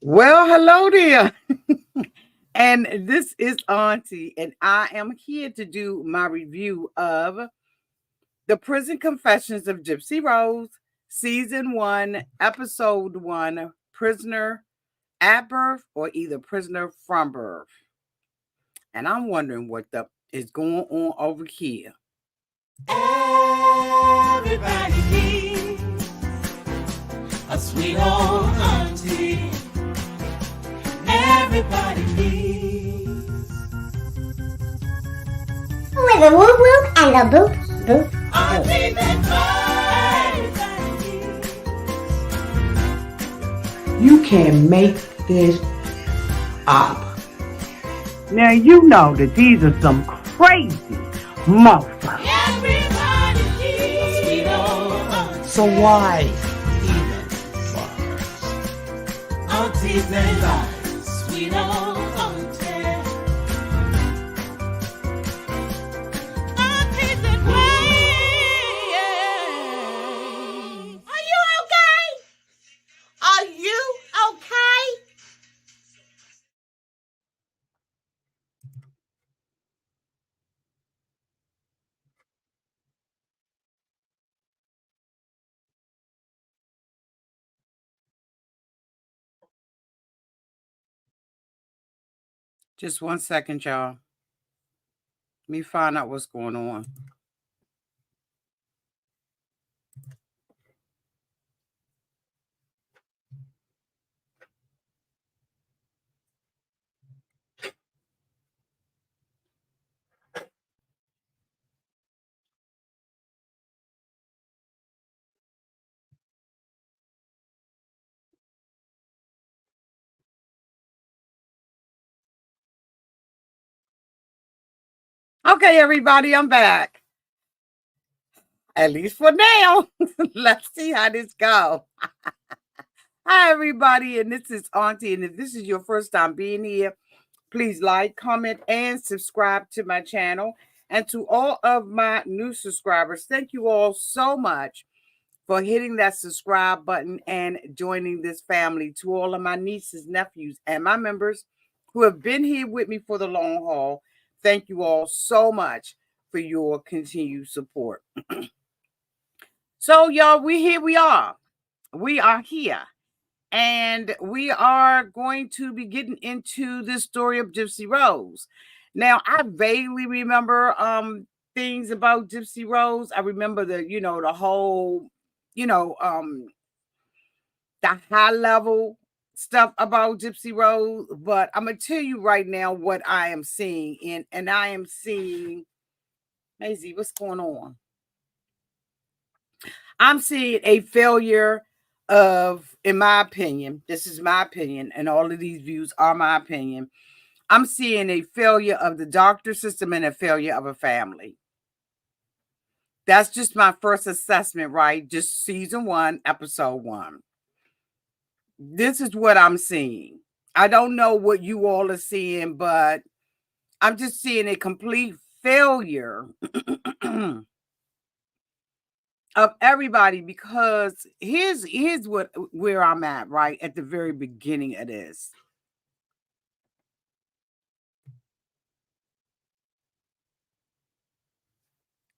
Well, hello there. And this is Auntie, and I am here to do my review of The Prison Confessions of Gypsy Rose, Season 1, Episode 1, Prisoner at Birth or either Prisoner from Birth. And I'm wondering what the is going on over here. Everybody needs a sweet old auntie. Everybody needs with a whoop whoop and a boop boop auntie boop. that everybody needs. You can make this up. Now you know that these are some crazy motherfuckers. Everybody needs a sweet old auntie. So why even bother? Aunties and lies, sweet old auntie. Aunties that wait. Are you okay? Are you okay? Just 1 second, y'all. Let me find out what's going on. Okay, everybody, I'm back. At least for now. Let's see how this goes. Hi, everybody, and this is Auntie. And if this is your first time being here, please like, comment, and subscribe to my channel. And to all of my new subscribers, thank you all so much for hitting that subscribe button and joining this family. To all of my nieces, nephews, and my members who have been here with me for the long haul, thank you all so much for your continued support. So, y'all, we are. We are here. And we are going to be getting into this story of Gypsy Rose. Now, I vaguely remember things about Gypsy Rose. I remember the whole, the high level stuff about Gypsy Rose, but I'm gonna tell you right now what I am seeing, and I am seeing, Maisie, what's going on? I'm seeing a failure of, in my opinion, this is my opinion, and all of these views are my opinion. I'm seeing a failure of the doctor system and a failure of a family. That's just my first assessment, right? Just season 1, episode 1. This is what I'm seeing. I don't know what you all are seeing, but I'm just seeing a complete failure of everybody, because here's where I'm at, right at the very beginning of this.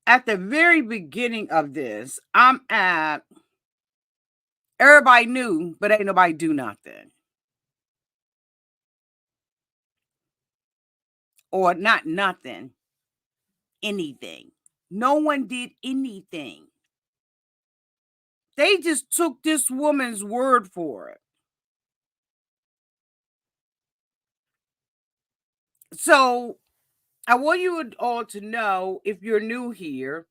At the very beginning of this, I'm at everybody knew, but ain't nobody do nothing. Or not nothing, anything. No one did anything. They just took this woman's word for it. So I want you all to know, if you're new here,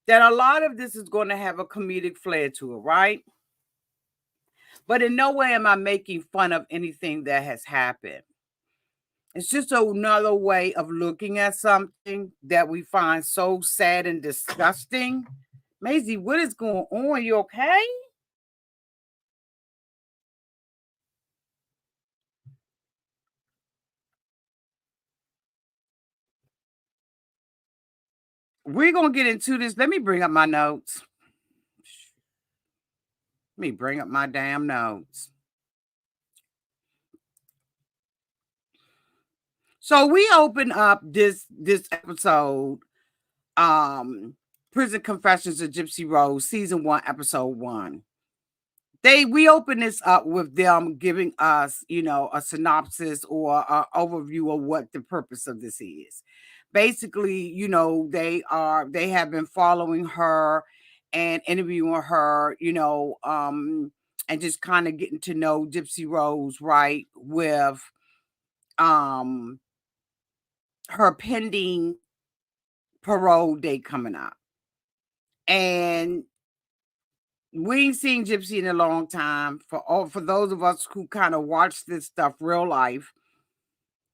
that a lot of this is going to have a comedic flair to it, right? But in no way am I making fun of anything that has happened. It's just another way of looking at something that we find so sad and disgusting. Maisie, what is going on? You okay? We're going to get into this. Let me bring up my notes. Let me bring up my damn notes. So we open up this episode, Prison Confessions of Gypsy Rose, season 1, episode 1. We open this up with them giving us, a synopsis or an overview of what the purpose of this is. Basically, they have been following her and interviewing her, and just kind of getting to know Gypsy Rose, right, with her pending parole date coming up. And we ain't seen Gypsy in a long time. For those of us who kind of watch this stuff real life,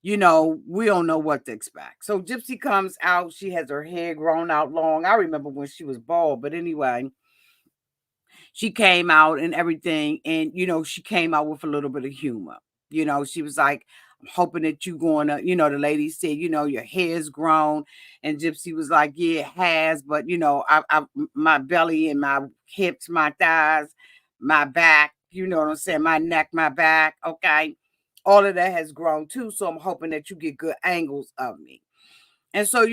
we don't know what to expect. So Gypsy comes out. She has her hair grown out long. I remember when she was bald, but anyway, she came out and everything. And, she came out with a little bit of humor. She was like, I'm hoping that you going to, the lady said, your hair's grown. And Gypsy was like, yeah, it has. But, my belly and my hips, my thighs, my back, you know what I'm saying? My neck, my back. Okay. All of that has grown too. So I'm hoping that you get good angles of me. And so,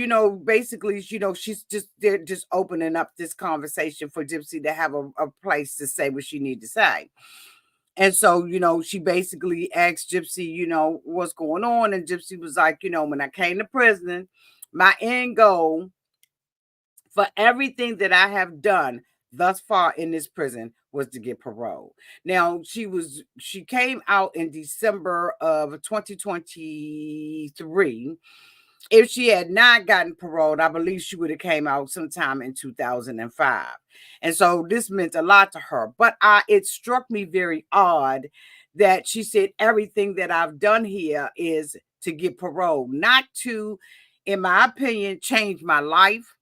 basically, they're just opening up this conversation for Gypsy to have a place to say what she need to say. And so, she basically asked Gypsy, what's going on. And Gypsy was like, when I came to prison, my end goal for everything that I have done thus far in this prison was to get parole. Now, she came out in December of 2023. If she had not gotten paroled, I believe she would have came out sometime in 2005. And so this meant a lot to her. But it struck me very odd that she said everything that I've done here is to get parole, not to, in my opinion, change my life,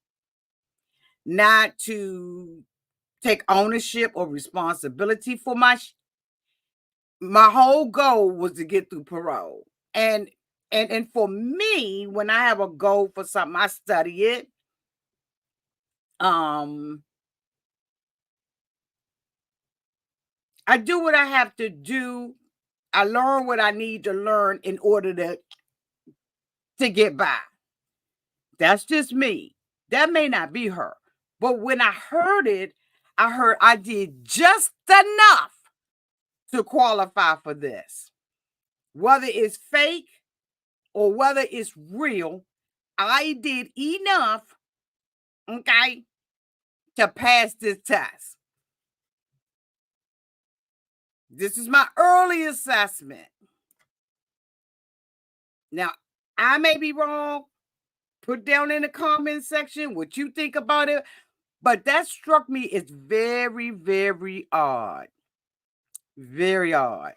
not to take ownership or responsibility for my whole goal was to get through parole. And for me, when I have a goal for something, I study it. I do what I have to do. I learn what I need to learn in order to get by. That's just me. That may not be her. But when I heard it, I did just enough to qualify for this. Whether it's fake or whether it's real, I did enough, okay, to pass this test. This is my early assessment. Now, I may be wrong. Put down in the comment section what you think about it. But that struck me as very, very odd. Very odd.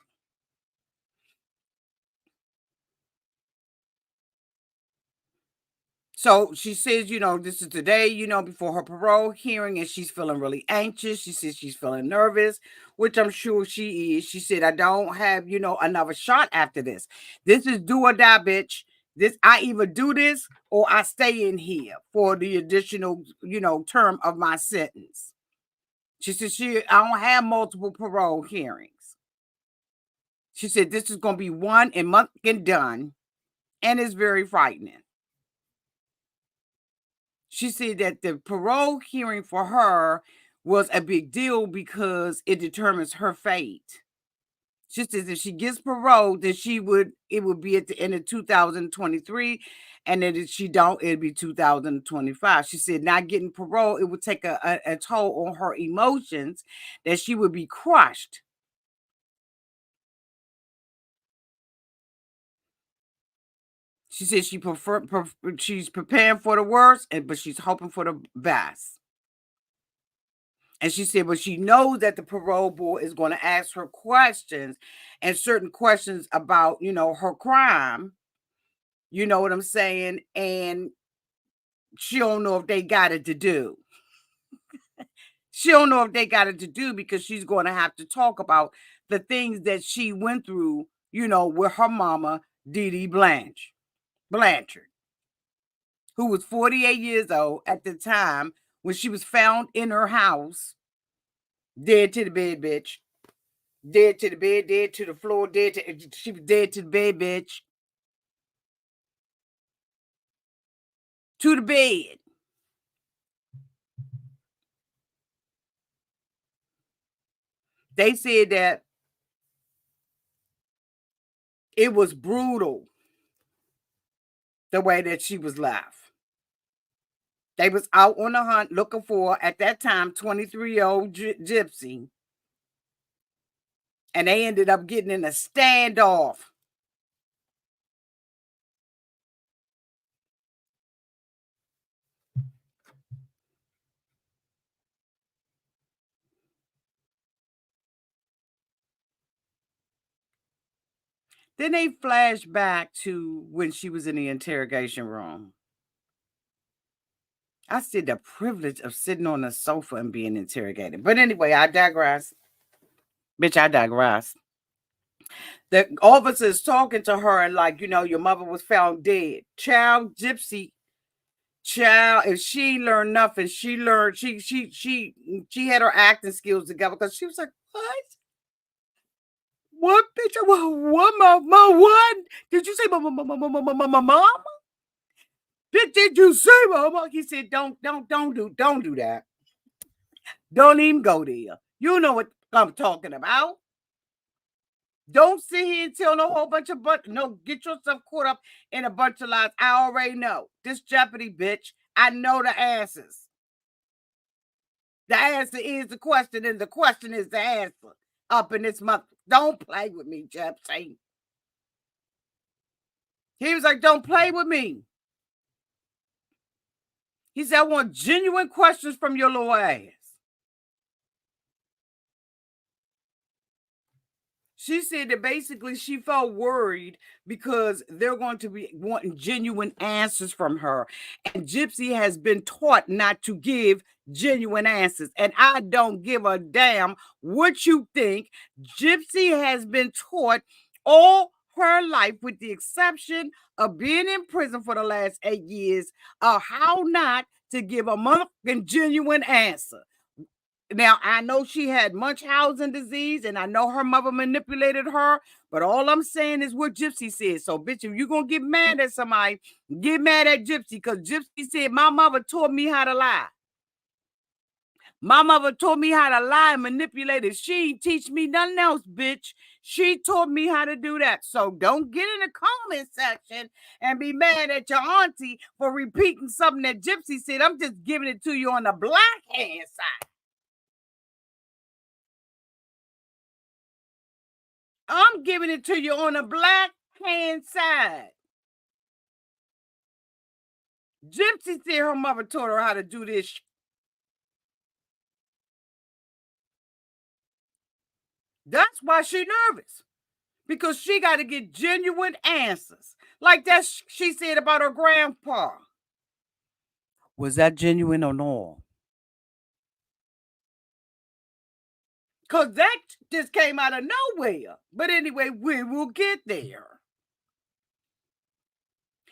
So she says, this is today, before her parole hearing, and she's feeling really anxious. She says she's feeling nervous, which I'm sure she is. She said, I don't have, another shot after this. This is do or die, bitch. I either do this or I stay in here for the additional, term of my sentence. She said, I don't have multiple parole hearings. She said, this is going to be one and month and done. And it's very frightening. She said that the parole hearing for her was a big deal because it determines her fate. She says if she gets parole, then it would be at the end of 2023. And then if she don't, it'd be 2025. She said not getting parole, it would take a toll on her emotions, that she would be crushed. She said she's preparing for the worst, but she's hoping for the best. And she said, but she knows that the parole board is going to ask her questions, and certain questions about, her crime. You know what I'm saying? And she don't know if they got it to do. She don't know if they got it to do because she's going to have to talk about the things that she went through, with her mama, Dee Dee Blanchard, who was 48 years old at the time when she was found in her house, dead to the bed, bitch. Dead to the bed, dead to the floor, she was dead to the bed, bitch. to the bed. They said that it was brutal the way that she was left. They was out on the hunt looking for, at that time, 23-year-old Gypsy. And they ended up getting in a standoff. Then they flashed back to when she was in the interrogation room. I said the privilege of sitting on the sofa and being interrogated. But anyway, I digress. Bitch, I digress. The officer is talking to her and like, your mother was found dead. Child, Gypsy, child, if she learned nothing, she learned, she had her acting skills together because she was like, what? What, bitch? What, my what? Did you say my mama? Did you say mama? He said, don't do that. Don't even go there. You know what I'm talking about. Don't sit here and tell no whole bunch of no, get yourself caught up in a bunch of lies. I already know. This Jeopardy, bitch. I know the answers. The answer is the question, and the question is the answer. Up in this month. Don't play with me, Gypsy. He was like, don't play with me. He said, I want genuine questions from your little ass. She said that basically she felt worried because they're going to be wanting genuine answers from her. And Gypsy has been taught not to give genuine answers. And I don't give a damn what you think. Gypsy has been taught all her life, with the exception of being in prison for the last 8 years, of how not to give a motherfucking genuine answer. Now, I know she had Munchausen disease, and I know her mother manipulated her, but all I'm saying is what Gypsy said. So, bitch, if you're going to get mad at somebody, get mad at Gypsy, because Gypsy said, my mother taught me how to lie. My mother taught me how to lie and manipulate it. She ain't teach me nothing else, bitch. She taught me how to do that. So don't get in the comment section and be mad at your auntie for repeating something that Gypsy said. I'm just giving it to you on the black hand side. I'm giving it to you on the black hand side. Gypsy said her mother taught her how to do this. That's why she nervous. Because she got to get genuine answers. Like that she said about her grandpa. Was that genuine or no? Because that just came out of nowhere. But anyway, we will get there.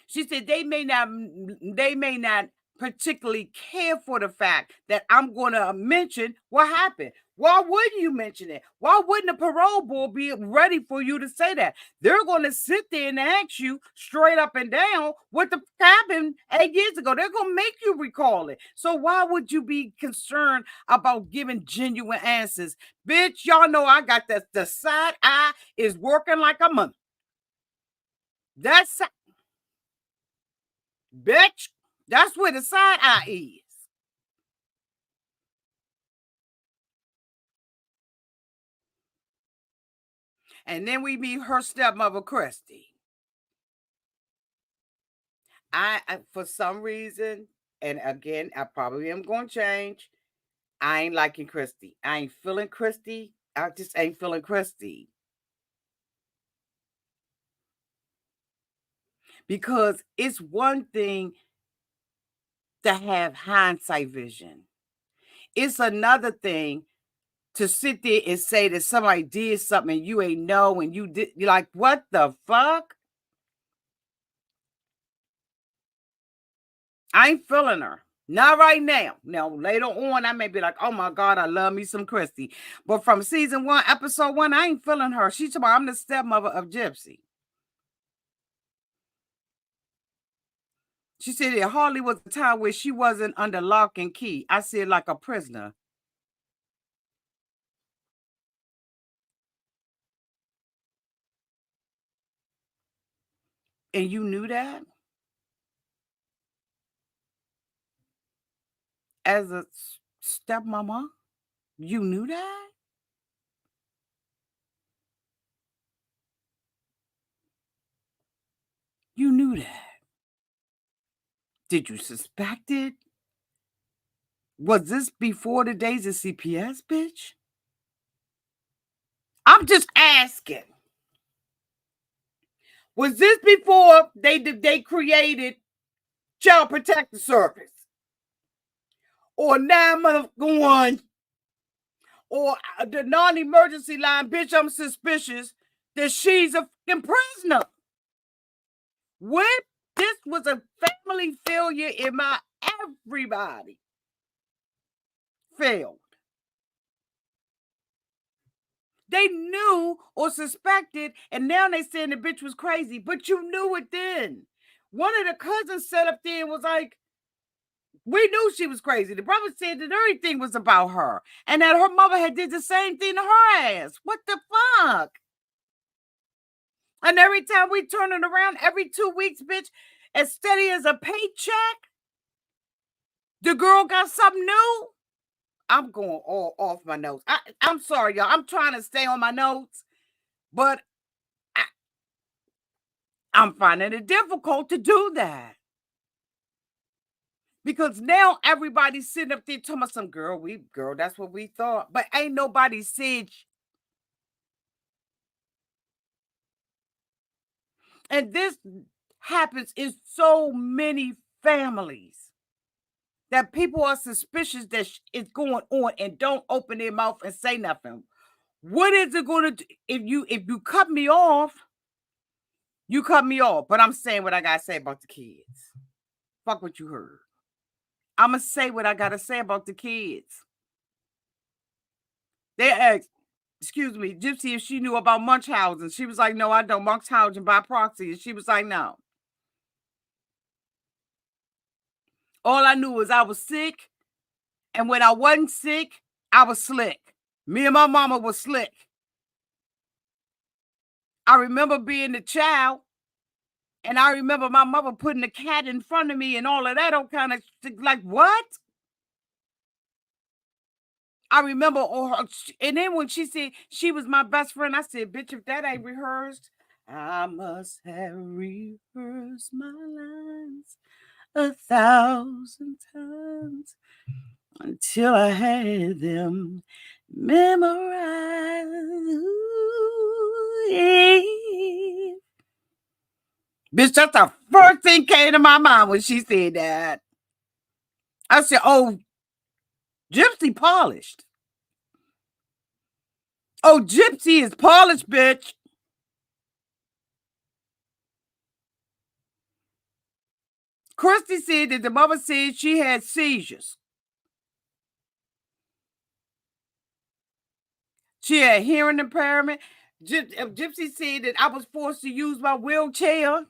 She said they may not particularly care for the fact that I'm going to mention what happened. Why wouldn't you mention it? Why wouldn't the parole board be ready for you to say that? They're going to sit there and ask you straight up and down what the happened 8 years ago. They're going to make you recall it. So why would you be concerned about giving genuine answers? Bitch, y'all know I got the side eye is working like a month. That's bitch, that's where the side eye is. And then we meet her stepmother, Christy. I for some reason, and again, I probably am going to change. I ain't liking Christy. I ain't feeling Christy. I just ain't feeling Christy. Because it's one thing to have hindsight vision. It's another thing to sit there and say that somebody did something and you ain't know and you did. You're like, what the fuck? I ain't feeling her. Not right now. Now, later on, I may be like, oh my God, I love me some Christy. But from season 1, episode 1, I ain't feeling her. She's talking about, I'm the stepmother of Gypsy. She said there hardly was a time where she wasn't under lock and key. I said like a prisoner. And you knew that? As a stepmama? You knew that? You knew that. Did you suspect it? Was this before the days of CPS, bitch? I'm just asking. Was this before they created Child Protective Service? Or 911? Or the non-emergency line? Bitch, I'm suspicious that she's a fucking prisoner. What? This was a family failure in my everybody failed. They knew or suspected, and now they saying the bitch was crazy, but you knew it then. One of the cousins sat up there and was like, we knew she was crazy. The brother said that everything was about her and that her mother had did the same thing to her ass. What the fuck? And every time we turn it around, every 2 weeks, bitch, as steady as a paycheck, the girl got something new. I'm going all off my notes. I'm sorry, y'all. I'm trying to stay on my notes, but I'm finding it difficult to do that. Because now everybody's sitting up there talking about some girl, that's what we thought. But ain't nobody said. And this happens in so many families that people are suspicious that it's going on and don't open their mouth and say nothing. What is it going to do? If you cut me off, you cut me off. But I'm saying what I got to say about the kids. Fuck what you heard. I'm going to say what I got to say about the kids. They asked, excuse me, Gypsy, if she knew about Munchausen. She was like, no, I don't. Munchausen by proxy. And she was like, no. All I knew was I was sick. And when I wasn't sick, I was slick. Me and my mama was slick. I remember being a child. And I remember my mother putting the cat in front of me and all of that old kind of like, what? I remember, and then when she said she was my best friend, I said, bitch, if that ain't rehearsed, I must have rehearsed my lines 1,000 times until I had them memorized. Ooh, yeah. Bitch, that's the first thing came to my mind when she said that. I said, oh, Gypsy polished. Oh, Gypsy is polished, bitch. Christy said that the mother said she had seizures. She had hearing impairment. Gypsy said that I was forced to use my wheelchair.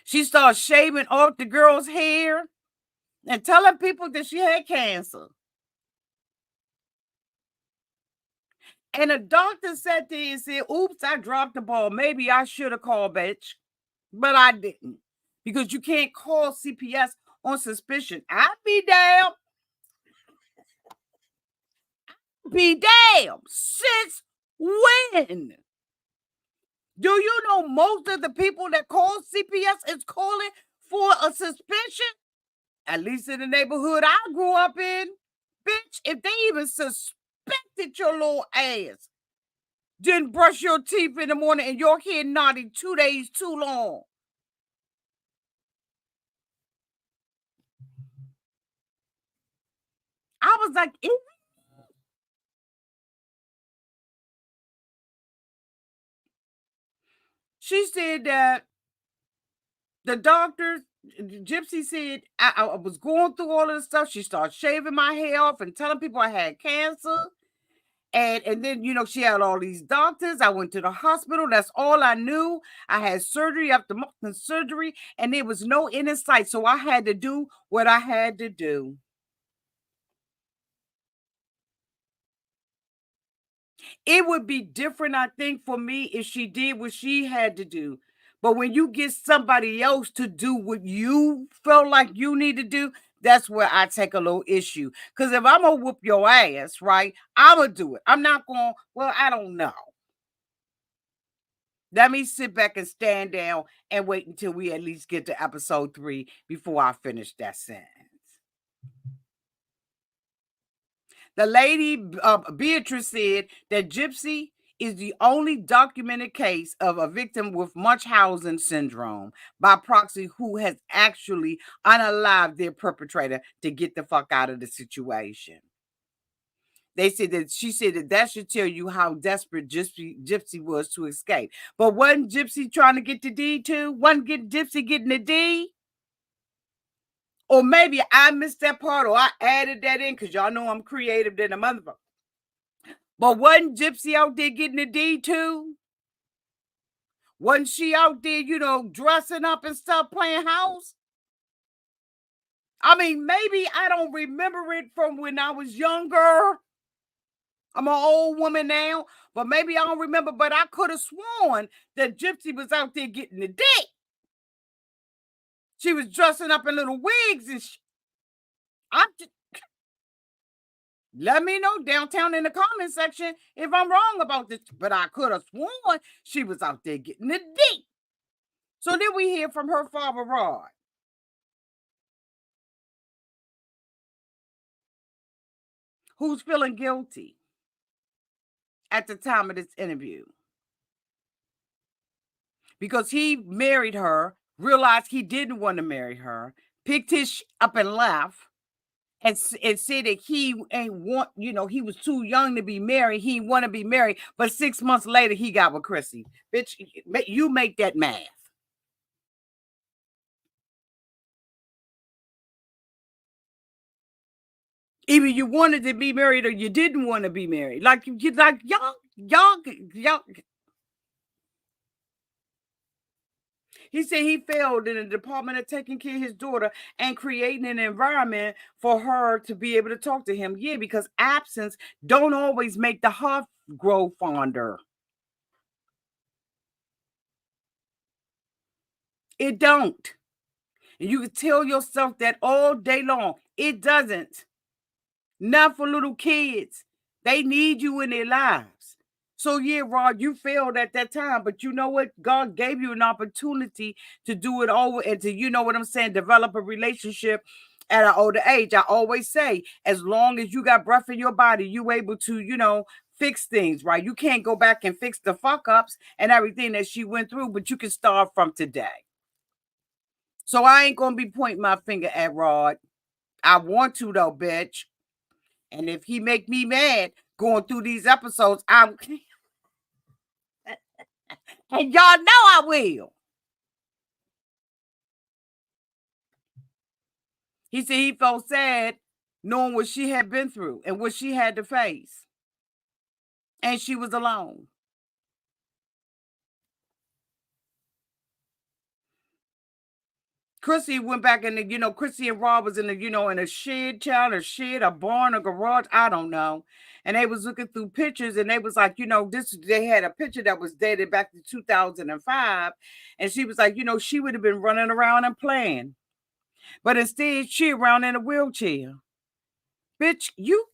She started shaving off the girl's hair and telling people that she had cancer. And the doctor sat there and said, oops, I dropped the ball. Maybe I should have called, bitch. But I didn't. Because you can't call CPS on suspicion. I'd be damn. Be damn. Since when? Do you know most of the people that call CPS is calling for a suspicion? At least in the neighborhood I grew up in. Bitch, if they even suspected your little ass didn't brush your teeth in the morning and your hair naughty 2 days too long. I was like, she said that the doctor, Gypsy said, I was going through all of this stuff. She started shaving my hair off and telling people I had cancer. And then, she had all these doctors. I went to the hospital. That's all I knew. I had surgery after surgery, and there was no end in sight. So I had to do what I had to do. It would be different, I think, for me if she did what she had to do. But when you get somebody else to do what you felt like you need to do, that's where I take a little issue. Because if I'm going to whoop your ass, right, I'm going to do it. I'm not going, well, I don't know. Let me sit back and stand down and wait until we at least get to episode 3 before I finish that sentence. The lady, Beatrice, said that Gypsy is the only documented case of a victim with Munchausen syndrome by proxy who has actually unalived their perpetrator to get the fuck out of the situation. They said that she said that should tell you how desperate Gypsy was to escape. But wasn't Gypsy trying to get the D too? Wasn't Gypsy getting the D? Or maybe I missed that part, or I added that in because y'all know I'm creative than a motherfucker. But wasn't Gypsy out there getting the D too? Wasn't she out there, dressing up and stuff, playing house? I mean, maybe I don't remember it from when I was younger. I'm an old woman now, but maybe I don't remember. But I could have sworn that Gypsy was out there getting the dick. She was dressing up in little wigs and let me know downtown in the comment section if I'm wrong about this. But I could have sworn she was out there getting the dick. So then we hear from her father, Rod. Who's feeling guilty at the time of this interview. Because he married her, realized he didn't want to marry her, picked his up and left, and said that he ain't want, he was too young to be married. He didn't want to be married. But 6 months later, he got with Chrissy. Bitch, you make that math. Either you wanted to be married or you didn't want to be married. Like y'all. He said he failed in the department of taking care of his daughter and creating an environment for her to be able to talk to him. Yeah, because absence don't always make the heart grow fonder. It don't. And you can tell yourself that all day long. It doesn't. Not for little kids. They need you in their lives. So yeah, Rod, you failed at that time, but you know what? God gave you an opportunity to do it over and to, develop a relationship at an older age. I always say, as long as you got breath in your body, you able to, fix things, right? You can't go back and fix the fuck ups and everything that she went through, but you can start from today. So I ain't gonna be pointing my finger at Rod. I want to though, bitch. And if he make me mad going through these episodes, and y'all know I will. He said he felt sad knowing what she had been through and what she had to face. And she was alone. Chrissy went back in the, Chrissy and Rob was in the, in a shed, a barn, a garage, I don't know. And they was looking through pictures and they was like, they had a picture that was dated back to 2005. And she was like, she would have been running around and playing. But instead, she around in a wheelchair. Bitch, you...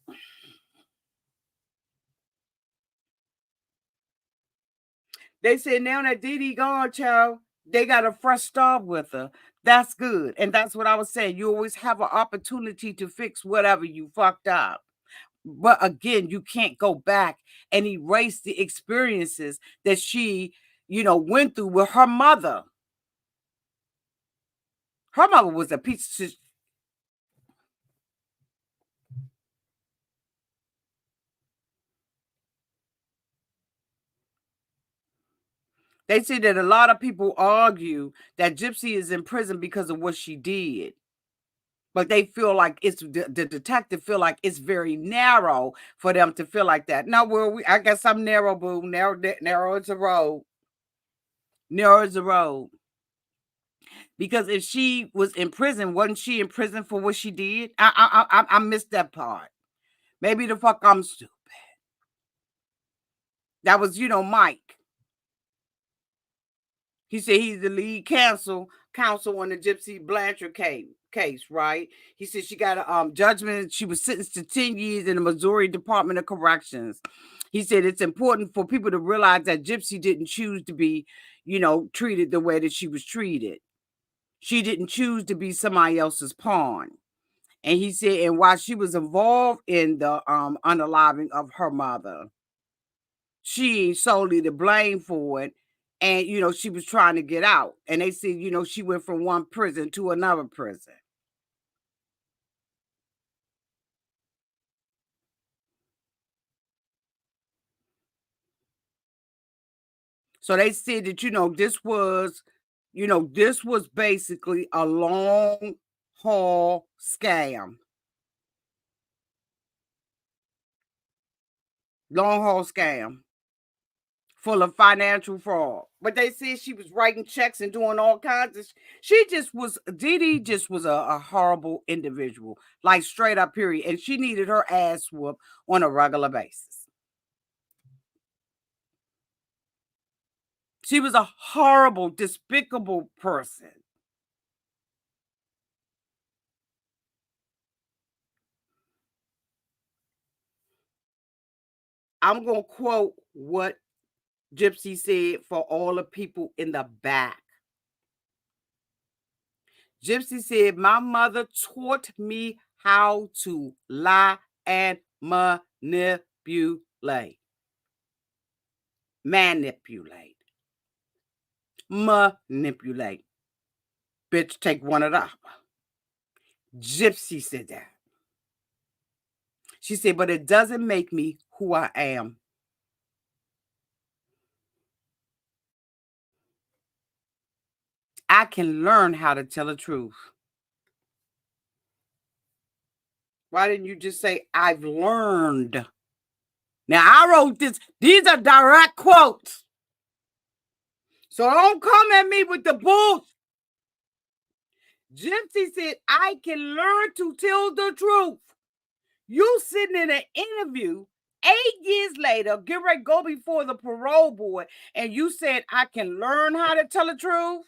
They said now that Dee Dee gone, child, they got a fresh start with her. That's good. And that's what I was saying. You always have an opportunity to fix whatever you fucked up. But again, you can't go back and erase the experiences that she, went through with her mother. Her mother was a piece of... They say that a lot of people argue that Gypsy is in prison because of what she did. But they feel like it's the detective feel like it's very narrow for them to feel like that. Now, I guess I'm narrow, boo. Narrow is the road. Narrow is the road. Because if she was in prison, wasn't she in prison for what she did? I missed that part. Maybe the fuck I'm stupid. That was, Mike. He said he's the lead counsel on the Gypsy Blanchard case, right? He said she got a judgment. She was sentenced to 10 years in the Missouri Department of Corrections. He said it's important for people to realize that Gypsy didn't choose to be, treated the way that she was treated. She didn't choose to be somebody else's pawn. And he said, and while she was involved in the unaliving of her mother, she ain't solely to blame for it. And, she was trying to get out. And they said, she went from one prison to another prison. So they said that, this was basically a long haul scam. Long haul scam. Full of financial fraud. But they said she was writing checks and doing all kinds of Didi just was a horrible individual, like straight up period. And she needed her ass whooped on a regular basis. She was a horrible, despicable person. I'm going to quote what Gypsy said for all the people in the back. Gypsy said, my mother taught me how to lie and manipulate. Manipulate. Bitch, take one of them. Gypsy said that. She said, but it doesn't make me who I am. I can learn how to tell the truth. Why didn't you just say, I've learned? Now, I wrote this. These are direct quotes. So don't come at me with the bull. Gypsy said, I can learn to tell the truth. You sitting in an interview 8 years later, get ready to go before the parole board, and you said, I can learn how to tell the truth.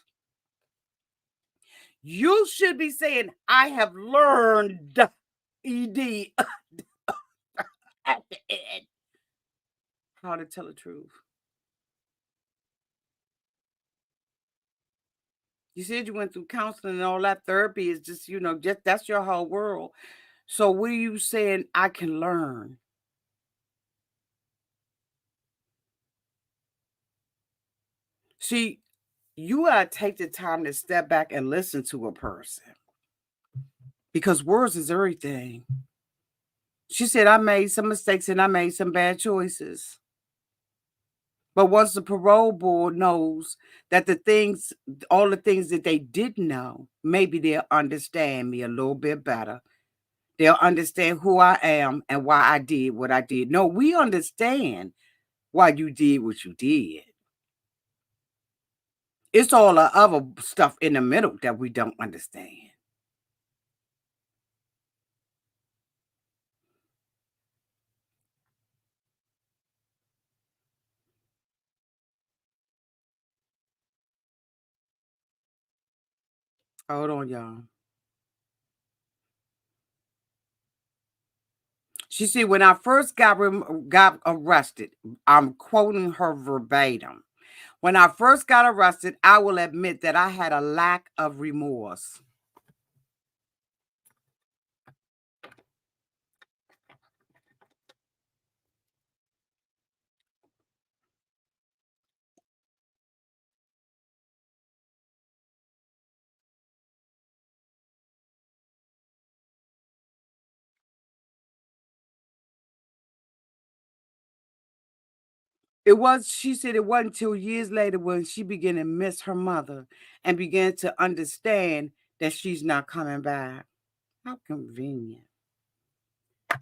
You should be saying, I have learned, ED, at the end, how to tell the truth. You said you went through counseling and all that. Therapy is just, just that's your whole world. So what are you saying I can learn? See, you gotta take the time to step back and listen to a person. Because words is everything. She said, I made some mistakes and I made some bad choices. But once the parole board knows that all the things that they didn't know, maybe they'll understand me a little bit better. They'll understand who I am and why I did what I did. No, we understand why you did what you did. It's all the other stuff in the middle that we don't understand. Hold on, y'all. She said, when I first got arrested, I'm quoting her verbatim. When I first got arrested, I will admit that I had a lack of remorse. She said it wasn't until years later when she began to miss her mother and began to understand that she's not coming back. How convenient.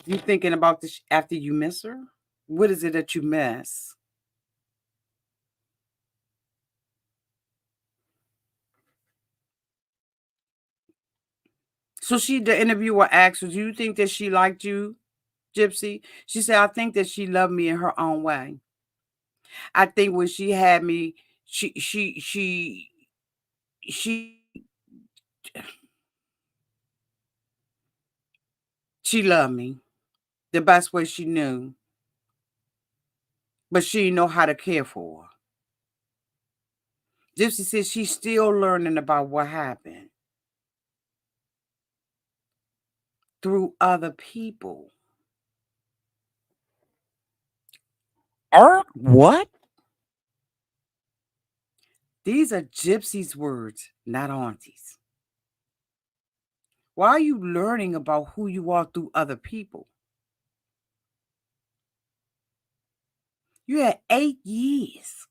You thinking about this after you miss her? What is it that you miss? So the interviewer asked her, do you think that she liked you, Gypsy? She said, I think that she loved me in her own way. I think when she had me, she she loved me the best way she knew, but she didn't know how to care for her. Gypsy says she's still learning about what happened through other people. What? These are Gypsy's words, not Auntie's. Why are you learning about who you are through other people? You had 8 years.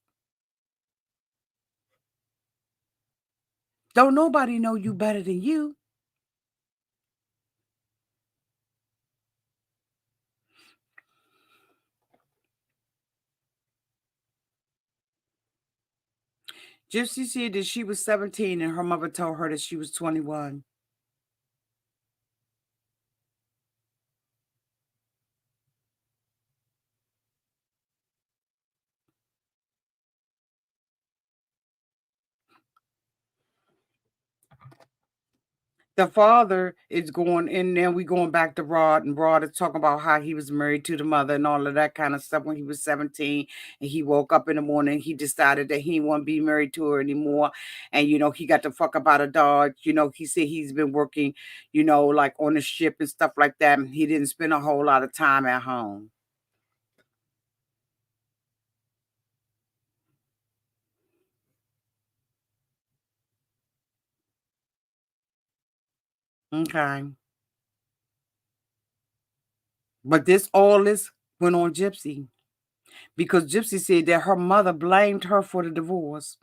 Don't nobody know you better than you. Gypsy said that she was 17 and her mother told her that she was 21. The father is going, and then we going back to Rod, and Rod is talking about how he was married to the mother and all of that kind of stuff when he was 17, and he woke up in the morning, he decided that he wouldn't be married to her anymore, and he got the fuck up out of Dodge. He said he's been working, like on the ship and stuff like that, and he didn't spend a whole lot of time at home. Okay. But all this went on Gypsy because Gypsy said that her mother blamed her for the divorce.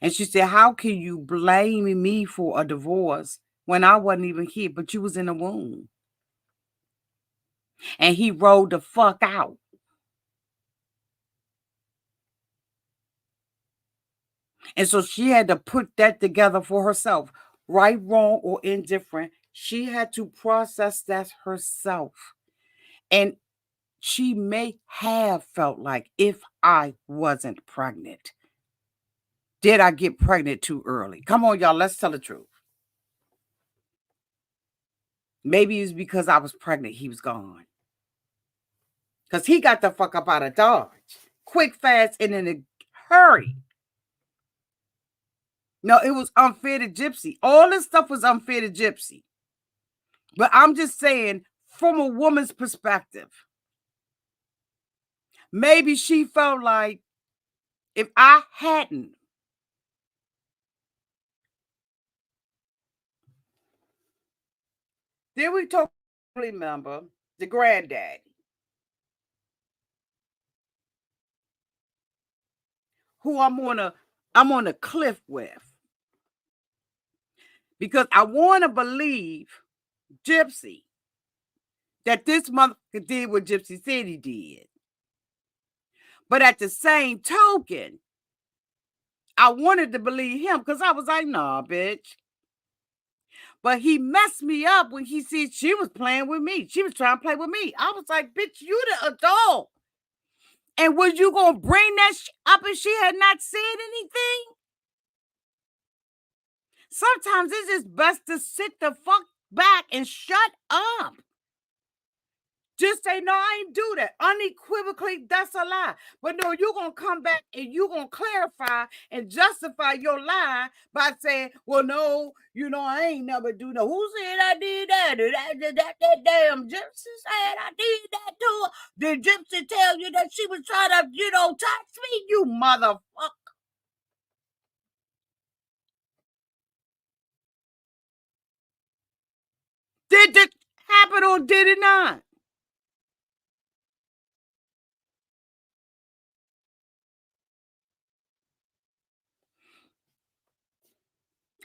And she said, how can you blame me for a divorce when I wasn't even here, but you was in the womb? And he rolled the fuck out. And so she had to put that together for herself. Right, wrong, or indifferent. She had to process that herself. And she may have felt like, if I wasn't pregnant, did I get pregnant too early? Come on, y'all, let's tell the truth. Maybe it's because I was pregnant, he was gone. Because he got the fuck up out of Dodge. Quick, fast, and in a hurry. No, it was unfair to Gypsy. All this stuff was unfair to Gypsy. But I'm just saying, from a woman's perspective, maybe she felt like, if I hadn't, then we told member, the granddaddy, who I'm on a cliff with. Because I want to believe Gypsy that this motherfucker did what Gypsy said he did. But at the same token, I wanted to believe him because I was like, nah, bitch. But he messed me up when he said she was playing with me. She was trying to play with me. I was like, bitch, you the adult. And was you going to bring that up if she had not said anything? Sometimes it's just best to sit the fuck back and shut up. Just say, no, I ain't do that. Unequivocally, that's a lie. But no, you're going to come back and you're going to clarify and justify your lie by saying, well, no, I ain't never do that. Who said I did that? That damn Gypsy said I did that to her. Did Gypsy tell you that she was trying to, touch me? You motherfucker. Did it happen or did it not?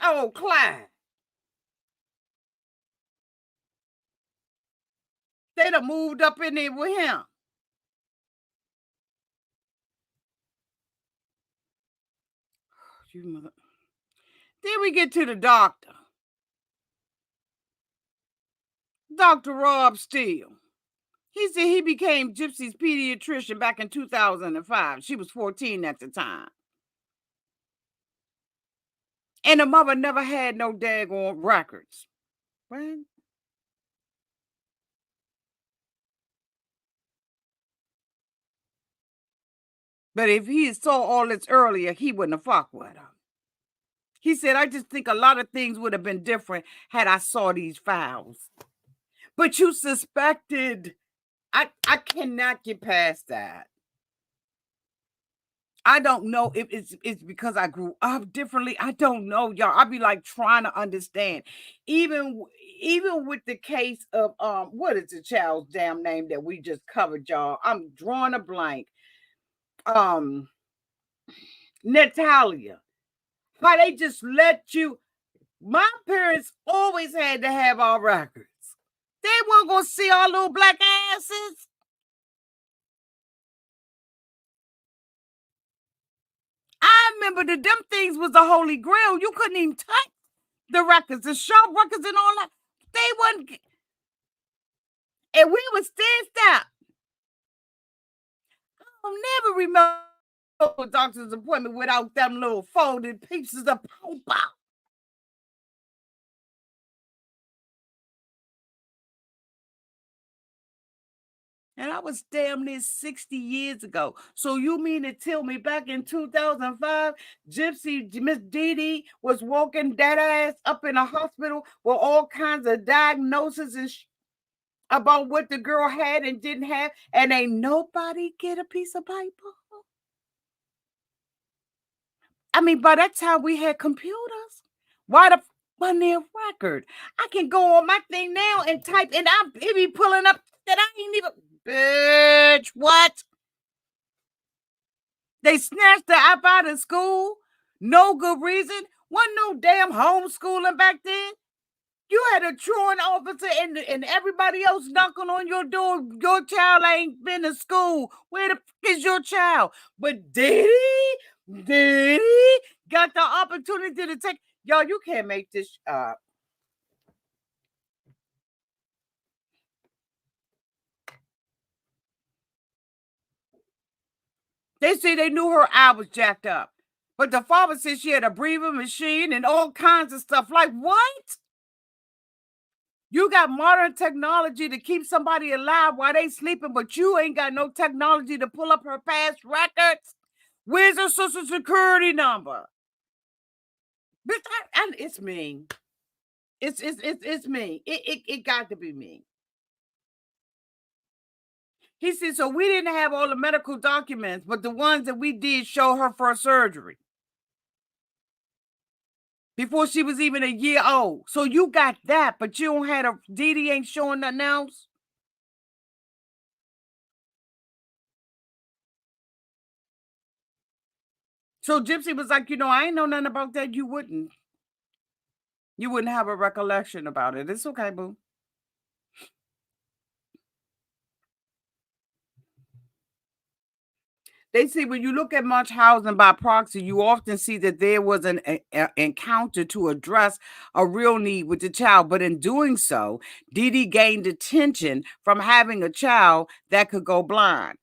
Oh, Clyde. They'd have moved up in there with him. Then we get to the doctor. Dr. Rob Steele. He said he became Gypsy's pediatrician back in 2005. She was 14 at the time. And the mother never had no daggone records. Right? But if he had saw all this earlier, he wouldn't have fucked with her. He said, I just think a lot of things would have been different had I saw these files. But you suspected. I cannot get past that. I don't know if it's because I grew up differently. I don't know, y'all. I be like trying to understand. Even with the case of what is the child's damn name that we just covered, y'all? I'm drawing a blank. Natalia. How they just let you. My parents always had to have our records. They weren't gonna see our little black asses. I remember that them things was the holy grail. You couldn't even touch the records, the sharp records and all that. They wasn't. And we would stand stop. I'll never remember a doctor's appointment without them little folded pieces of paper. And I was damn near 60 years ago. So you mean to tell me back in 2005, Gypsy, Miss Dee Dee was walking that ass up in a hospital with all kinds of diagnoses and about what the girl had and didn't have, and ain't nobody get a piece of paper? I mean, by that time we had computers. Why the one their record? I can go on my thing now and type, and it be pulling up that I ain't even. Bitch, what? They snatched the app out of school. No good reason. Wasn't no damn homeschooling back then. You had a truant officer and everybody else knocking on your door. Your child ain't been to school. Where the fuck is your child? But did he got the opportunity to take. Y'all, you can't make this up. They say they knew her eye was jacked up. But the father said she had a breathing machine and all kinds of stuff. Like, what? You got modern technology to keep somebody alive while they sleeping, but you ain't got no technology to pull up her past records? Where's her social security number? Bitch, and it's me. It's me. It got to be me. He said, so we didn't have all the medical documents, but the ones that we did show her for surgery before she was even a year old. So you got that, but you don't have Dee Dee ain't showing nothing else. So Gypsy was like, I ain't know nothing about that. You wouldn't have a recollection about it. It's okay, boo. They say when you look at Munchausen by proxy, you often see that there was an encounter to address a real need with the child. But in doing so, Dee Dee gained attention from having a child that could go blind.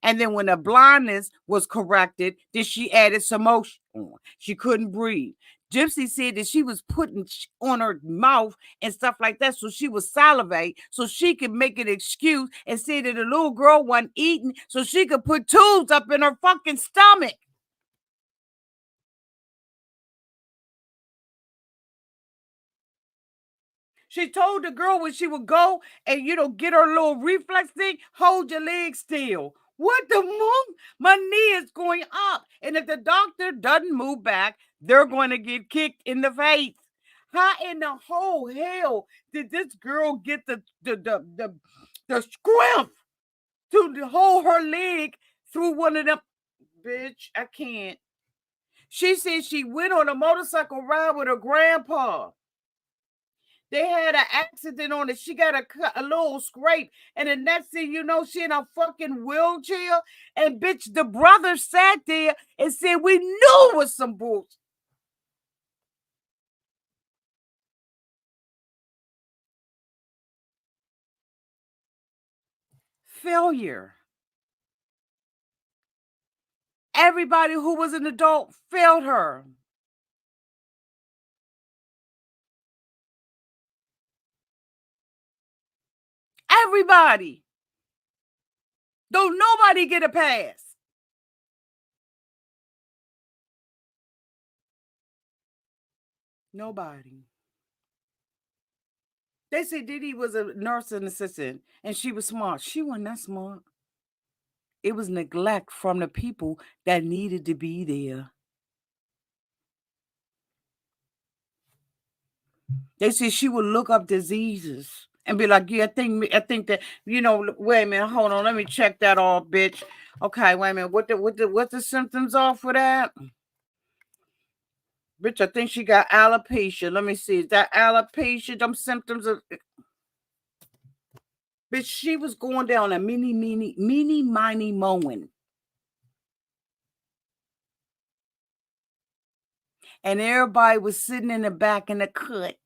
And then when the blindness was corrected, then she added some motion on. She couldn't breathe. Gypsy said that she was putting on her mouth and stuff like that, so she was salivate, so she could make an excuse and say that the little girl wasn't eating, so she could put tubes up in her fucking stomach. She told the girl when she would go and, get her little reflex thing, hold your legs still. What the moon? My knee is going up. And if the doctor doesn't move back, they're going to get kicked in the face. How in the whole hell did this girl get the scrimp to hold her leg through one of them? Bitch, I can't. She said she went on a motorcycle ride with her grandpa. They had an accident on it. She got a little scrape. And the next thing you know, she in a fucking wheelchair. And bitch, the brother sat there and said, we knew it was some bullshit. Failure. Everybody who was an adult failed her. Everybody. Don't nobody get a pass. Nobody. They said Diddy was a nursing assistant and she was smart. She wasn't that smart. It was neglect from the people that needed to be there. They said she would look up diseases and be like, yeah, I think that, wait a minute, hold on, let me check that off, bitch. Okay, wait a minute. What the symptoms are for that? Bitch, I think she got alopecia. Let me see. Is that alopecia? Them symptoms of bitch, she was going down a mini mowing. And everybody was sitting in the back in the cut.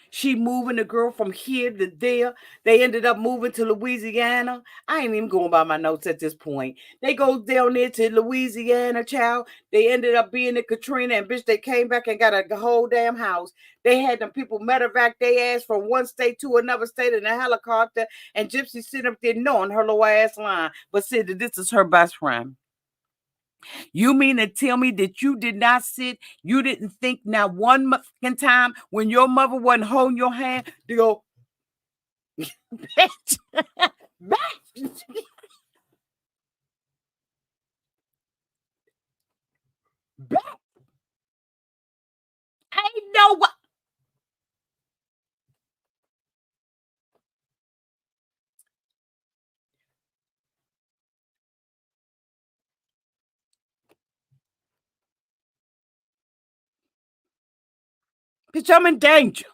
She moving the girl from here to there. They ended up moving to Louisiana. I ain't even going by my notes at this point. They go down there to Louisiana, child. They ended up being in Katrina, and bitch, they came back and got a whole damn house. They had them people medevac their ass from one state to another state in a helicopter, and Gypsy sitting up there knowing her little ass line, but said that this is her best friend. You mean to tell me that you did not sit, you didn't think now one fucking time when your mother wasn't holding your hand to go, bitch, bitch, bitch, ain't no what. Bitch, I'm in danger.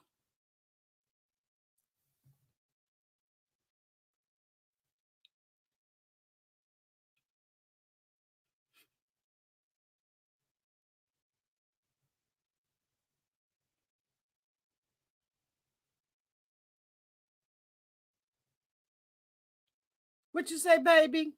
What you say, baby?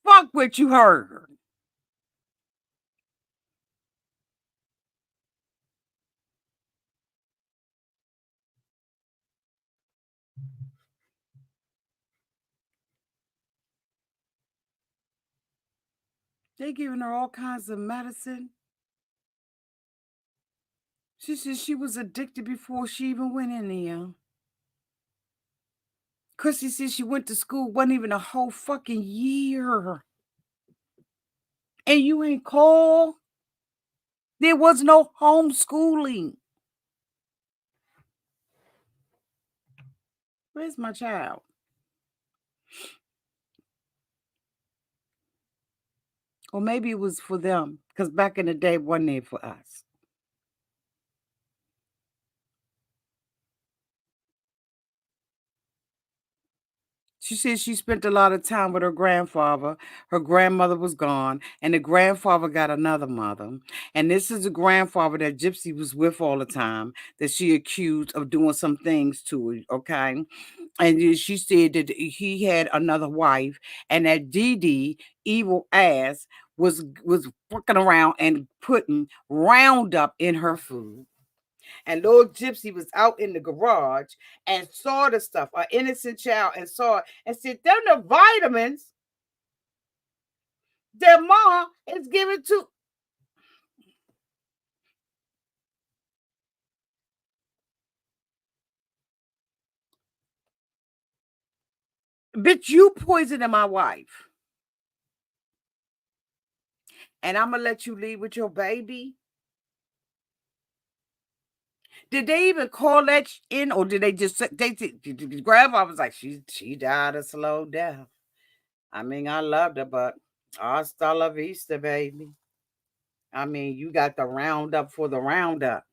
Fuck what you heard. They giving her all kinds of medicine. She said she was addicted before she even went in there. Chrissy said she went to school, wasn't even a whole fucking year. And you ain't called. There was no homeschooling. Where's my child? Or maybe it was for them, because back in the day, it wasn't it for us. She said she spent a lot of time with her grandfather. Her grandmother was gone, and the grandfather got another mother. And this is the grandfather that Gypsy was with all the time, that she accused of doing some things to her, okay? And she said that he had another wife, and that Dee Dee, evil ass, was fucking around and putting Roundup in her food. And Lord Gypsy was out in the garage and saw the stuff, an innocent child, and saw it and said, "Them the vitamins that mom is giving to." Bitch, you poisoning my wife. And I'm gonna let you leave with your baby. Did they even call that in, or did they just the grandma was like, she died a slow death. I mean, I loved her, but hasta la vista, baby. I mean, you got the roundup for the roundup.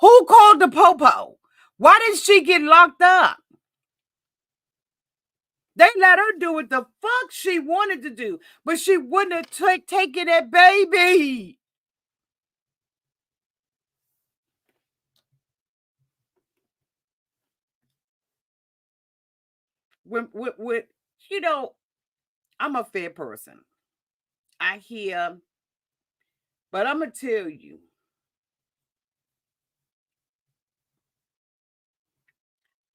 Who called the popo? Why did she get locked up? They let her do what the fuck she wanted to do, but she wouldn't have taken that baby. With you know, I'm a fair person. I hear, but I'm gonna tell you,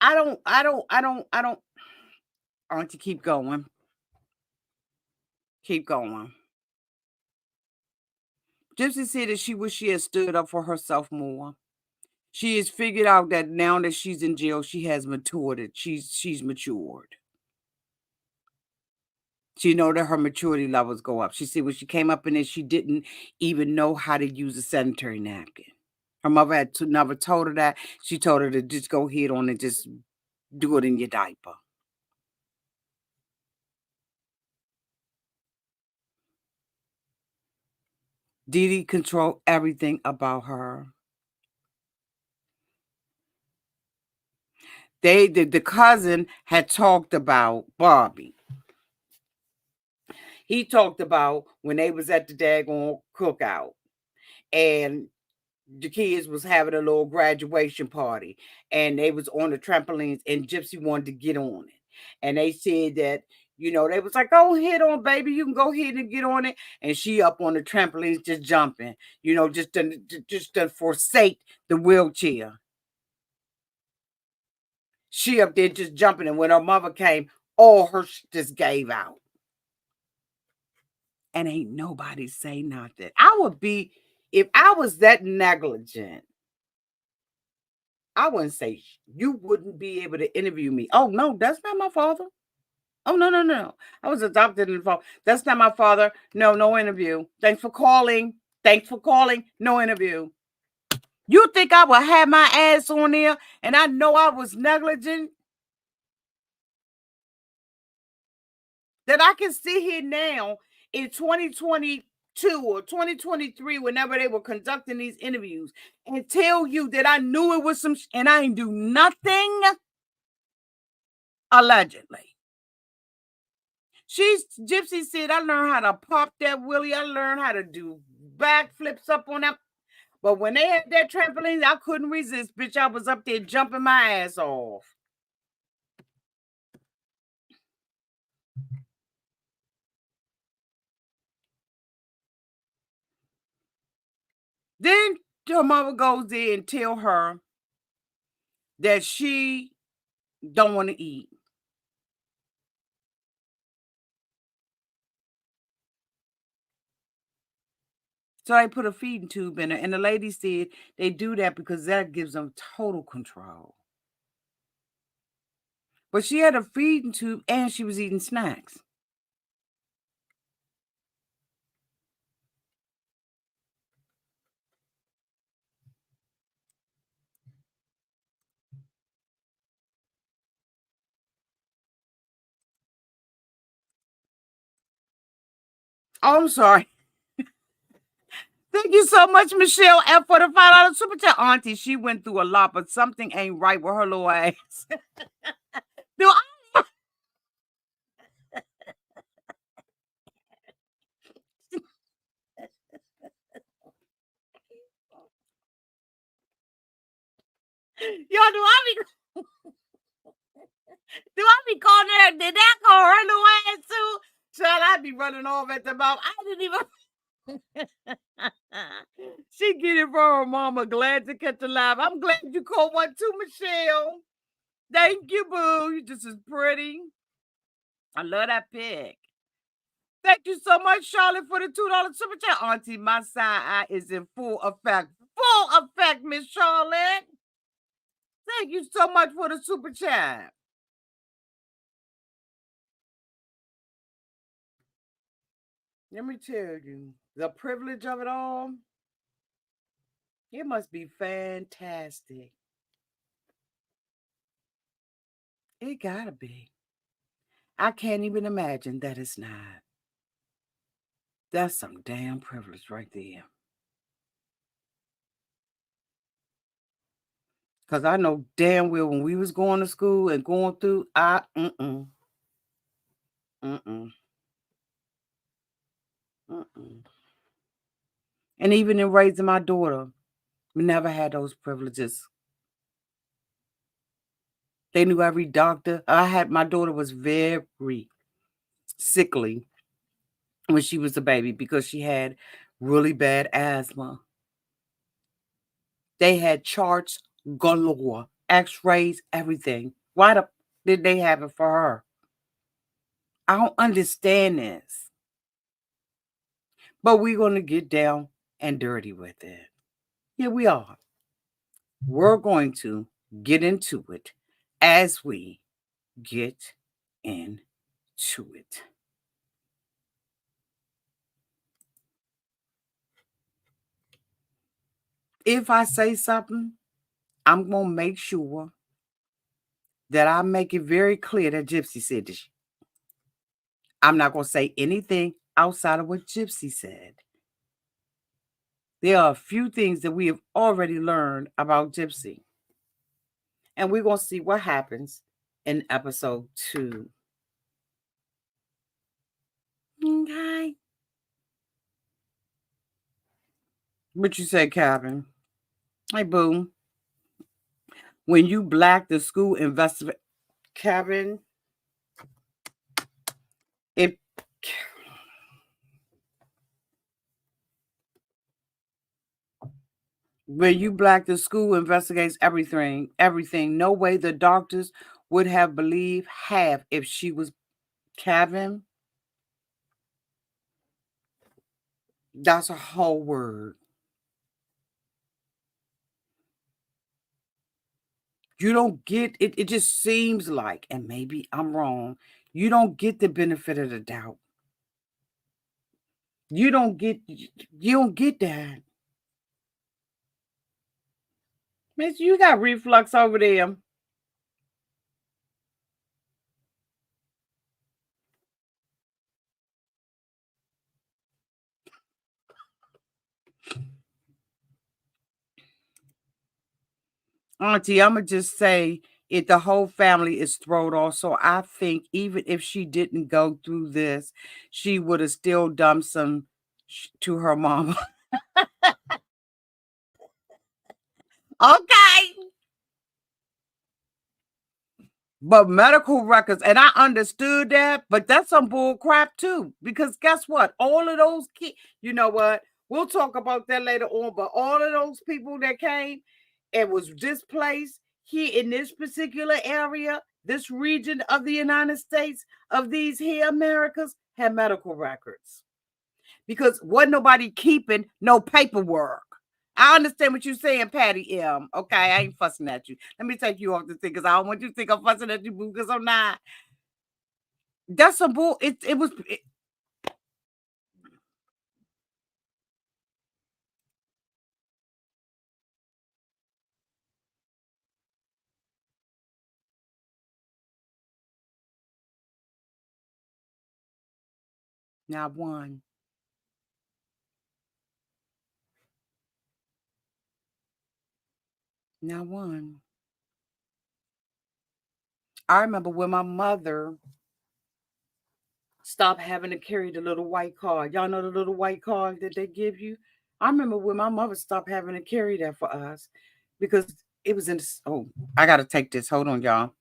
I don't. Auntie, keep going. Keep going. Gypsy said that she wish she had stood up for herself more. She has figured out that now that she's in jail, she has matured. She's matured. She know that her maturity levels go up. She said when she came up in it, she didn't even know how to use a sanitary napkin. Her mother had never told her that. She told her to just go ahead on and just do it in your diaper. Dee Dee controlled everything about her. The cousin had talked about Bobby. He talked about when they was at the daggone cookout and the kids was having a little graduation party and they was on the trampolines and Gypsy wanted to get on it. And they said that, they was like, go ahead on, baby. You can go ahead and get on it. And she up on the trampolines just jumping, just to forsake the wheelchair. She up there just jumping. And when her mother came, all her just gave out. And ain't nobody say nothing. I would be, if I was that negligent, I wouldn't say you wouldn't be able to interview me. Oh, no, that's not my father. Oh, no, no, no. I was adopted in the fall. That's not my father. No, no interview. Thanks for calling. Thanks for calling. No interview. You think I would have my ass on there and I know I was negligent? That I can sit here now in 2022 or 2023, whenever they were conducting these interviews, and tell you that I knew it was some and I ain't do nothing allegedly. Gypsy said, I learned how to pop that wheelie. I learned how to do backflips up on that. But when they had that trampoline, I couldn't resist, bitch. I was up there jumping my ass off. Then her mother goes there and tell her that she don't want to eat. So I put a feeding tube in her. And the lady said they do that because that gives them total control. But she had a feeding tube and she was eating snacks. Oh, I'm sorry. Thank you so much, Michelle F, for the $5 super chat. Auntie, she went through a lot, but something ain't right with her little ass. Do I? Y'all, do I be calling her? Did that call her little ass too? Child, I'd be running off at the mouth. I didn't even. She get it from her mama. Glad to catch a laugh. I'm glad you caught one too, Michelle. Thank you, boo. You just as pretty. I love that pic. Thank you so much, Charlotte, for the $2 super chat. Auntie, my side eye is in full effect. Full effect, Miss Charlotte. Thank you so much for the super chat. Let me tell you, the privilege of it all, it must be fantastic. It gotta be. I can't even imagine that it's not. That's some damn privilege right there. Because I know damn well when we was going to school and going through, mm-mm. And even in raising my daughter, we never had those privileges. They knew every doctor. My daughter was very sickly when she was a baby because she had really bad asthma. They had charts galore, x-rays, everything. Why did they have it for her? I don't understand this. But we're going to get down and dirty with it. Here we are. We're going to get into it as we get into it. If I say something, I'm going to make sure that I make it very clear that Gypsy said this. I'm not going to say anything outside of what Gypsy said. There are a few things that we have already learned about Gypsy. And we're going to see what happens in episode 2. Okay. What you say, Calvin? Hey, boo. When you black the school investigate, Calvin, if when you black the school investigates everything. No way the doctors would have believed half if she was Calvin. That's a whole word. You don't get it. It just seems like, and maybe I'm wrong, you don't get the benefit of the doubt. You don't get that. Miss, you got reflux over there. Auntie, I'm going to just say it, the whole family is thrown off. So I think even if she didn't go through this, she would have still done some to her mama. Okay. But medical records, and I understood that, but that's some bull crap too. Because guess what? All of those kids, you know what? We'll talk about that later on, but all of those people that came and was displaced here in this particular area, this region of the United States, of these here Americas, had medical records. Because wasn't nobody keeping no paperwork. I understand what you're saying, Patty M. Okay, I ain't fussing at you. Let me take you off the thing because I don't want you to think I'm fussing at you, boo, because I'm not. That's some bull. It was. Not one. Not one. I remember when my mother stopped having to carry the little white card. Y'all know the little white card that they give you? I remember when my mother stopped having to carry that for us because it was in. Oh, I got to take this. Hold on, y'all.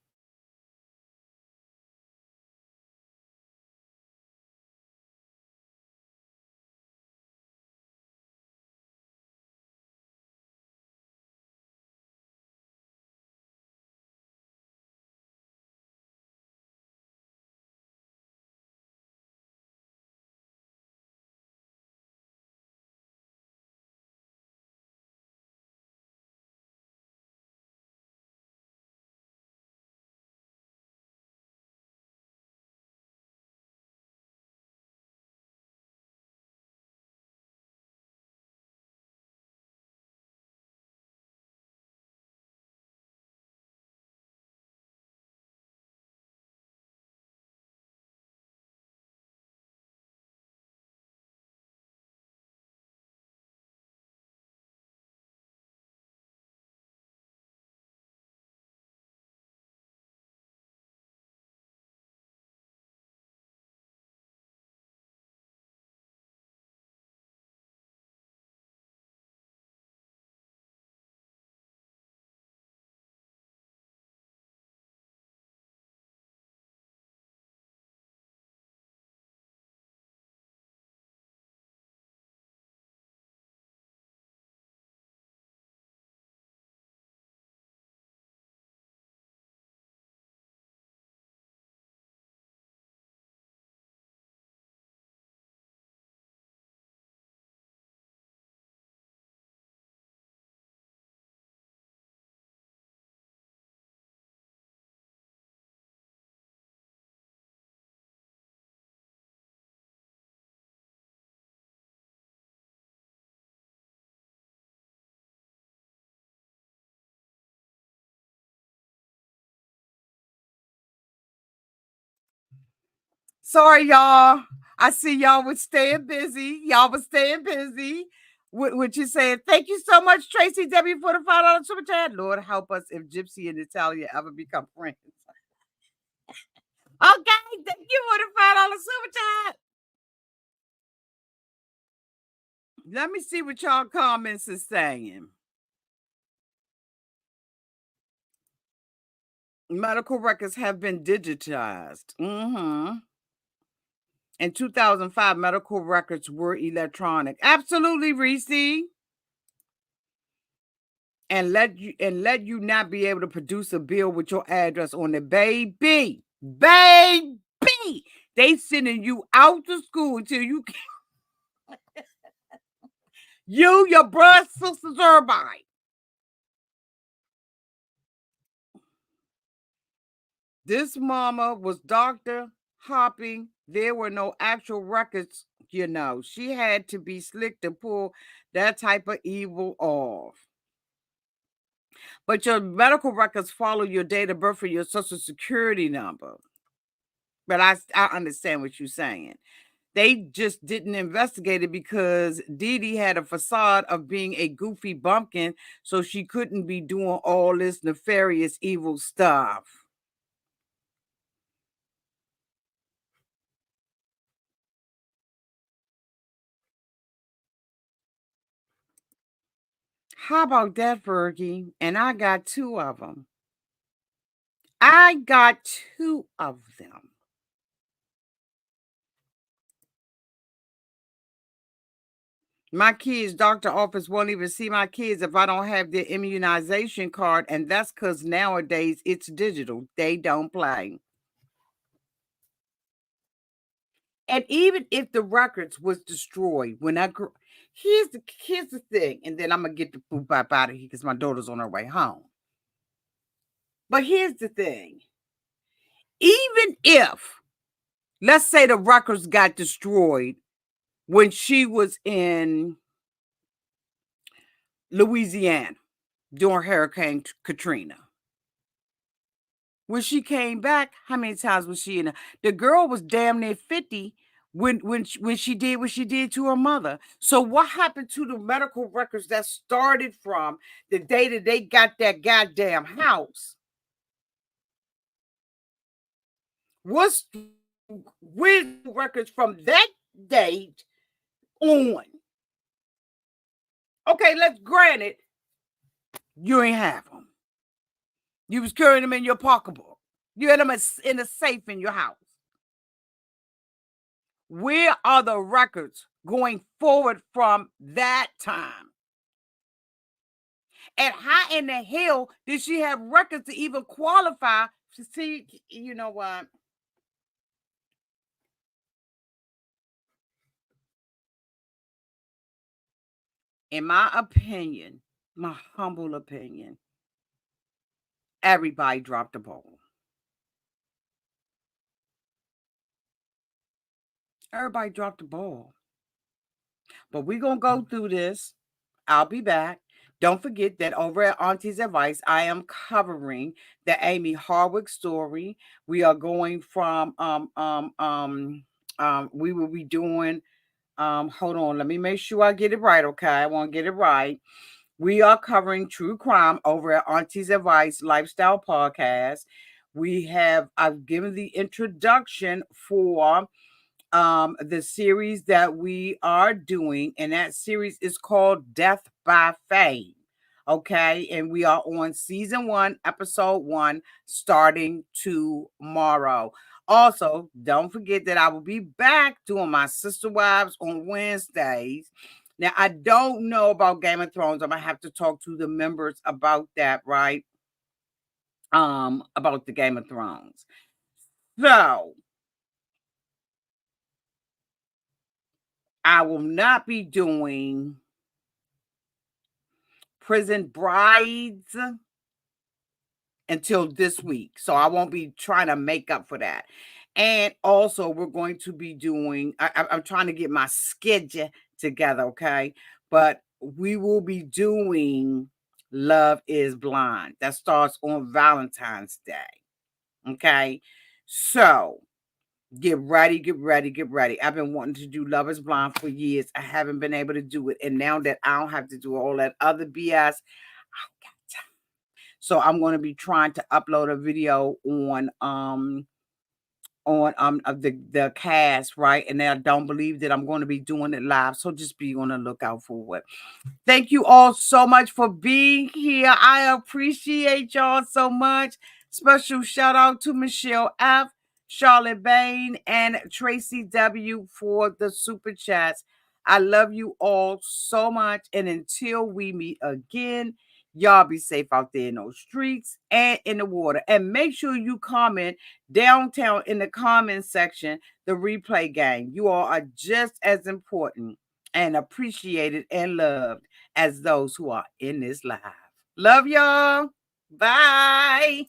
Sorry, y'all. I see y'all was staying busy. Y'all was staying busy. What you saying? Thank you so much, Tracy Debbie, for the $5 super chat. Lord help us if Gypsy and Natalia ever become friends. Okay, thank you for the $5 super chat. Let me see what y'all comments is saying. Medical records have been digitized. In 2005, medical records were electronic. Absolutely, Reese. And let you not be able to produce a bill with your address on it, baby. They sending you out to school until you you, your brothers, sisters, everybody. This mama was doctor hopping. There were no actual records, you know. She had to be slick to pull that type of evil off. But your medical records follow your date of birth and your social security number. But I understand what you're saying. They just didn't investigate it because Dee Dee had a facade of being a goofy bumpkin, so she couldn't be doing all this nefarious evil stuff. How about that, Fergie? And I got two of them. I got two of them. My kids' doctor office won't even see my kids if I don't have their immunization card, and that's because nowadays it's digital. They don't play. And even if the records was destroyed when I grew, here's the thing, and then I'm gonna get the poop up out of here because my daughter's on her way home. But here's the thing: even if, let's say, the records got destroyed when she was in Louisiana during Hurricane Katrina. When she came back, how many times was she in? The girl was damn near 50 when she did what she did to her mother. So what happened to the medical records that started from the day that they got that goddamn house? What's with records from that date on? Okay, let's grant it. You ain't have them. You was carrying them in your pocketbook. You had them in a safe in your house. Where are the records going forward from that time? And how in the hell did she have records to even qualify to see? You know what? In my opinion, my humble opinion, everybody dropped the ball. Everybody dropped the ball. But we're going to go through this. I'll be back. Don't forget that over at Auntie's Advice, I am covering the Amy Hardwick story. We are going from we will be doing hold on, let me make sure I get it right. Okay, I want to get it right. We are covering true crime over at Auntie's Advice Lifestyle Podcast. I've given the introduction for the series that we are doing, and that series is called Death by Fame. Okay, and we are on season 1, episode 1, starting tomorrow. Also, don't forget that I will be back doing my Sister Wives on Wednesdays. Now, I don't know about Game of Thrones. I'm gonna have to talk to the members about that, right? About the Game of Thrones. So I will not be doing Prison Brides until this week. So I won't be trying to make up for that. And also, we're going to be doing, I'm trying to get my schedule together, okay? But we will be doing Love is Blind. That starts on Valentine's Day, okay? So Get ready, get ready, get ready. I've been wanting to do Love is Blind for years. I haven't been able to do it. And now that I don't have to do all that other BS, I got time. So I'm going to be trying to upload a video on of the cast, right? And I don't believe that I'm going to be doing it live. So just be on the lookout for it. Thank you all so much for being here. I appreciate y'all so much. Special shout out to Michelle F, Charlotte Bain, and Tracy W for the super chats. I love you all so much. And until we meet again, y'all be safe out there in those streets and in the water. And make sure you comment downtown in the comment section the replay gang. You all are just as important and appreciated and loved as those who are in this live. Love y'all. Bye.